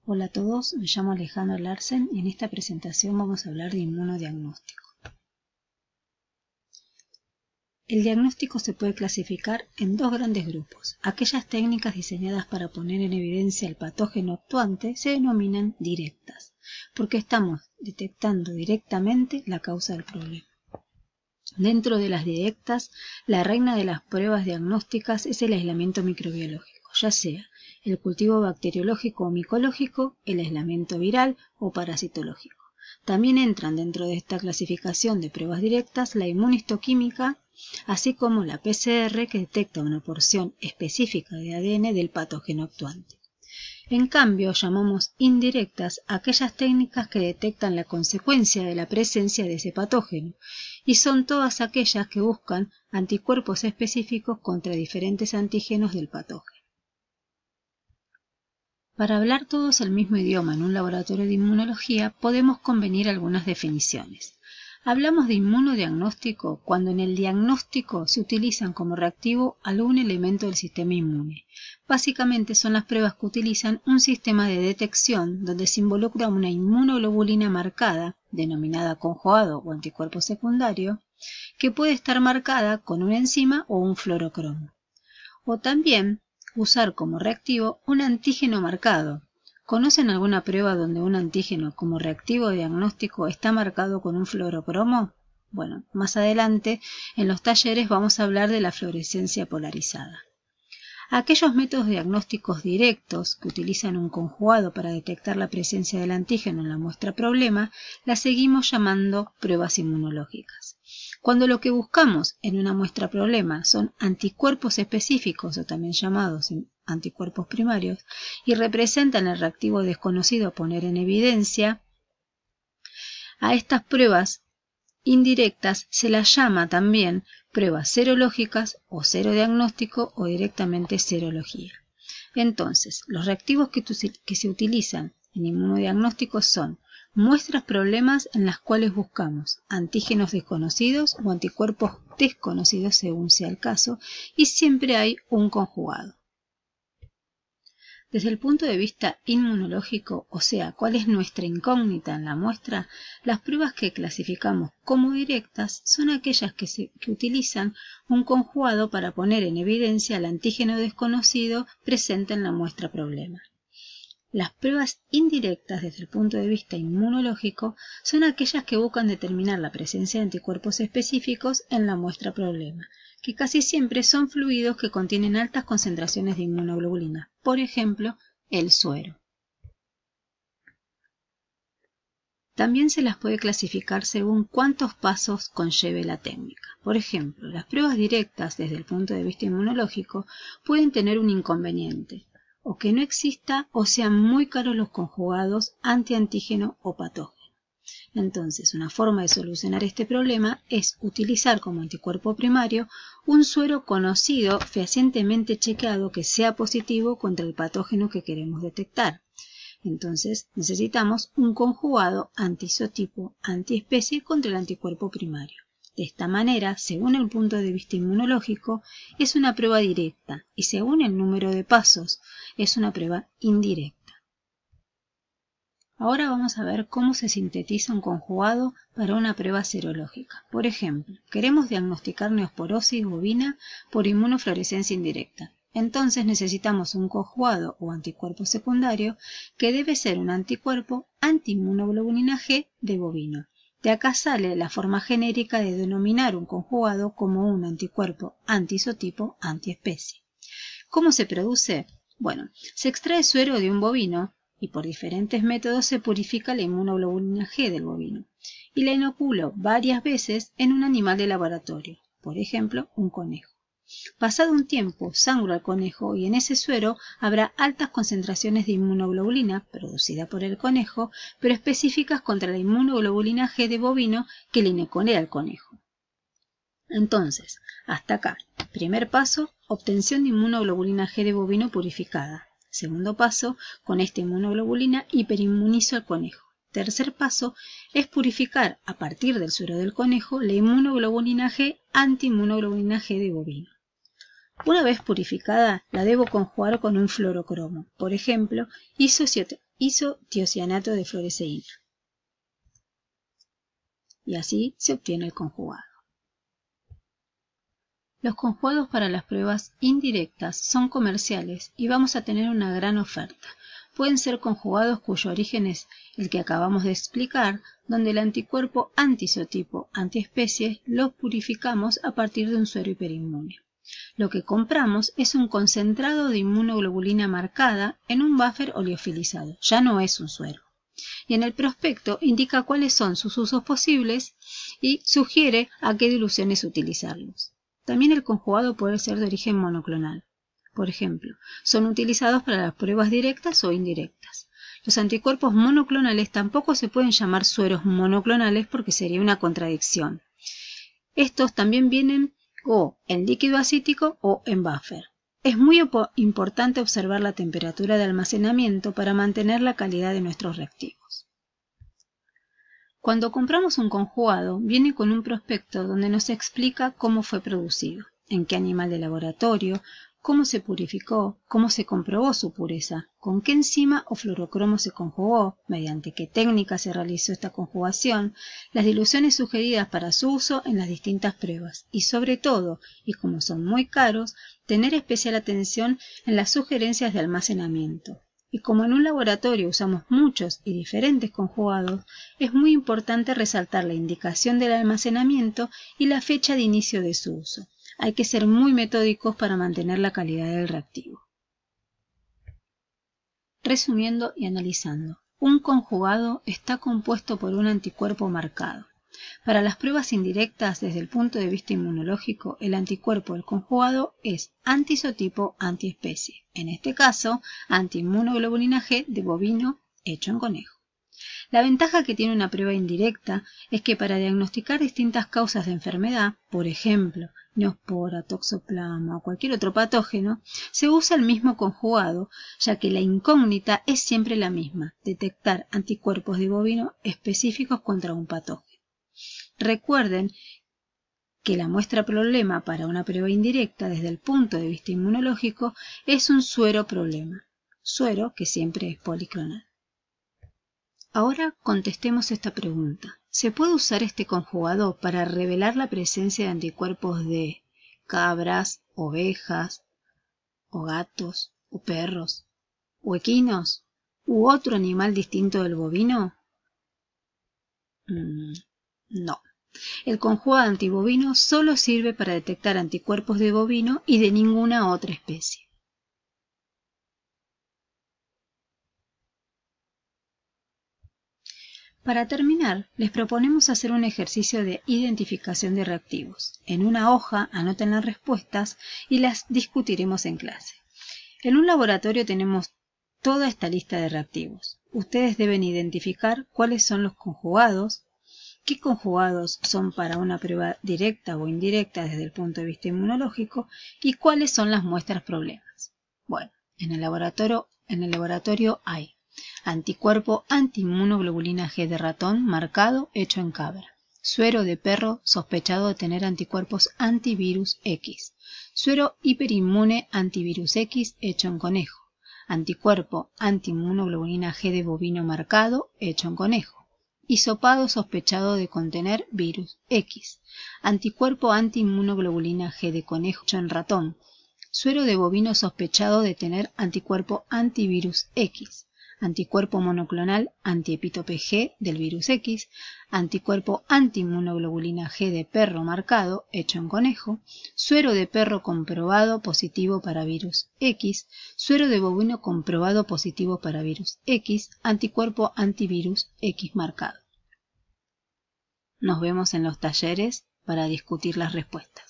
Hola a todos, me llamo Alejandra Larsen y en esta presentación vamos a hablar de inmunodiagnóstico. El diagnóstico se puede clasificar en dos grandes grupos. Aquellas técnicas diseñadas para poner en evidencia el patógeno actuante se denominan directas, porque estamos detectando directamente la causa del problema. Dentro de las directas, la reina de las pruebas diagnósticas es el aislamiento microbiológico, ya sea el cultivo bacteriológico o micológico, el aislamiento viral o parasitológico. También entran dentro de esta clasificación de pruebas directas la inmunistoquímica, así como la PCR, que detecta una porción específica de ADN del patógeno actuante. En cambio, llamamos indirectas aquellas técnicas que detectan la consecuencia de la presencia de ese patógeno, y son todas aquellas que buscan anticuerpos específicos contra diferentes antígenos del patógeno. Para hablar todos el mismo idioma en un laboratorio de inmunología, podemos convenir algunas definiciones. Hablamos de inmunodiagnóstico cuando en el diagnóstico se utilizan como reactivo algún elemento del sistema inmune. Básicamente son las pruebas que utilizan un sistema de detección donde se involucra una inmunoglobulina marcada, denominada conjugado o anticuerpo secundario, que puede estar marcada con una enzima o un fluorocromo. O también usar como reactivo un antígeno marcado. ¿Conocen alguna prueba donde un antígeno como reactivo diagnóstico está marcado con un fluorocromo? Bueno, más adelante en los talleres vamos a hablar de la fluorescencia polarizada. Aquellos métodos diagnósticos directos que utilizan un conjugado para detectar la presencia del antígeno en la muestra problema, las seguimos llamando pruebas inmunológicas. Cuando lo que buscamos en una muestra problema son anticuerpos específicos o también llamados anticuerpos primarios y representan el reactivo desconocido a poner en evidencia, a estas pruebas indirectas se las llama también pruebas serológicas o serodiagnóstico o directamente serología. Entonces, los reactivos que se utilizan en inmunodiagnóstico son muestras problemas en las cuales buscamos antígenos desconocidos o anticuerpos desconocidos según sea el caso, y siempre hay un conjugado. Desde el punto de vista inmunológico, o sea, cuál es nuestra incógnita en la muestra, las pruebas que clasificamos como directas son aquellas que utilizan un conjugado para poner en evidencia el antígeno desconocido presente en la muestra problema. Las pruebas indirectas desde el punto de vista inmunológico son aquellas que buscan determinar la presencia de anticuerpos específicos en la muestra problema, que casi siempre son fluidos que contienen altas concentraciones de inmunoglobulina, por ejemplo, el suero. También se las puede clasificar según cuántos pasos conlleve la técnica. Por ejemplo, las pruebas directas desde el punto de vista inmunológico pueden tener un inconveniente, o que no exista o sean muy caros los conjugados antiantígeno o patógeno. Entonces, una forma de solucionar este problema es utilizar como anticuerpo primario un suero conocido, fehacientemente chequeado, que sea positivo contra el patógeno que queremos detectar. Entonces, necesitamos un conjugado anti-isotipo, antiespecie contra el anticuerpo primario. De esta manera, según el punto de vista inmunológico, es una prueba directa y según el número de pasos, es una prueba indirecta. Ahora vamos a ver cómo se sintetiza un conjugado para una prueba serológica. Por ejemplo, queremos diagnosticar neosporosis bovina por inmunofluorescencia indirecta. Entonces necesitamos un conjugado o anticuerpo secundario que debe ser un anticuerpo antiinmunoglobulina G de bovino. De acá sale la forma genérica de denominar un conjugado como un anticuerpo anti-isotipo antiespecie. ¿Cómo se produce? Bueno, se extrae suero de un bovino y por diferentes métodos se purifica la inmunoglobulina G del bovino y la inoculo varias veces en un animal de laboratorio, por ejemplo, un conejo. Pasado un tiempo, sangro al conejo y en ese suero habrá altas concentraciones de inmunoglobulina producida por el conejo, pero específicas contra la inmunoglobulina G de bovino que le inoculé al conejo. Entonces, hasta acá. Primer paso, obtención de inmunoglobulina G de bovino purificada. Segundo paso, con esta inmunoglobulina hiperinmunizo al conejo. Tercer paso es purificar a partir del suero del conejo la inmunoglobulina G antiinmunoglobulina G de bovino. Una vez purificada, la debo conjugar con un fluorocromo, por ejemplo, isotiocianato de fluoresceína. Y así se obtiene el conjugado. Los conjugados para las pruebas indirectas son comerciales y vamos a tener una gran oferta. Pueden ser conjugados cuyo origen es el que acabamos de explicar, donde el anticuerpo anti-isotipo antiespecie los purificamos a partir de un suero hiperinmune. Lo que compramos es un concentrado de inmunoglobulina marcada en un buffer oleofilizado, ya no es un suero. Y en el prospecto indica cuáles son sus usos posibles y sugiere a qué diluciones utilizarlos. También el conjugado puede ser de origen monoclonal. Por ejemplo, son utilizados para las pruebas directas o indirectas. Los anticuerpos monoclonales tampoco se pueden llamar sueros monoclonales porque sería una contradicción. Estos también vienen o en líquido acítico o en buffer. Es muy importante observar la temperatura de almacenamiento para mantener la calidad de nuestros reactivos. Cuando compramos un conjugado, viene con un prospecto donde nos explica cómo fue producido, en qué animal de laboratorio, cómo se purificó, cómo se comprobó su pureza, con qué enzima o fluorocromo se conjugó, mediante qué técnica se realizó esta conjugación, las diluciones sugeridas para su uso en las distintas pruebas y sobre todo, y como son muy caros, tener especial atención en las sugerencias de almacenamiento. Y como en un laboratorio usamos muchos y diferentes conjugados, es muy importante resaltar la indicación del almacenamiento y la fecha de inicio de su uso. Hay que ser muy metódicos para mantener la calidad del reactivo. Resumiendo y analizando, un conjugado está compuesto por un anticuerpo marcado. Para las pruebas indirectas, desde el punto de vista inmunológico, el anticuerpo del conjugado es anti-isotipo antiespecie, en este caso, anti-inmunoglobulina G de bovino hecho en conejo. La ventaja que tiene una prueba indirecta es que para diagnosticar distintas causas de enfermedad, por ejemplo, neospora, toxoplasma o cualquier otro patógeno, se usa el mismo conjugado, ya que la incógnita es siempre la misma, detectar anticuerpos de bovino específicos contra un patógeno. Recuerden que la muestra problema para una prueba indirecta desde el punto de vista inmunológico es un suero problema, suero que siempre es policlonal. Ahora contestemos esta pregunta. ¿Se puede usar este conjugado para revelar la presencia de anticuerpos de cabras, ovejas, o gatos, o perros, o equinos, u otro animal distinto del bovino? No. El conjugado antibovino solo sirve para detectar anticuerpos de bovino y de ninguna otra especie. Para terminar, les proponemos hacer un ejercicio de identificación de reactivos. En una hoja anoten las respuestas y las discutiremos en clase. En un laboratorio tenemos toda esta lista de reactivos. Ustedes deben identificar cuáles son los conjugados, qué conjugados son para una prueba directa o indirecta desde el punto de vista inmunológico y cuáles son las muestras problemas. Bueno, en el laboratorio hay anticuerpo antiinmunoglobulina G de ratón marcado hecho en cabra, suero de perro sospechado de tener anticuerpos antivirus X, suero hiperinmune antivirus X hecho en conejo, anticuerpo antiinmunoglobulina G de bovino marcado hecho en conejo, hisopado sospechado de contener virus X, anticuerpo antiinmunoglobulina G de conejo hecho en ratón, suero de bovino sospechado de tener anticuerpo antivirus X, anticuerpo monoclonal antiepítope G del virus X, anticuerpo antiinmunoglobulina G de perro marcado hecho en conejo, suero de perro comprobado positivo para virus X, suero de bovino comprobado positivo para virus X, anticuerpo antivirus X marcado. Nos vemos en los talleres para discutir las respuestas.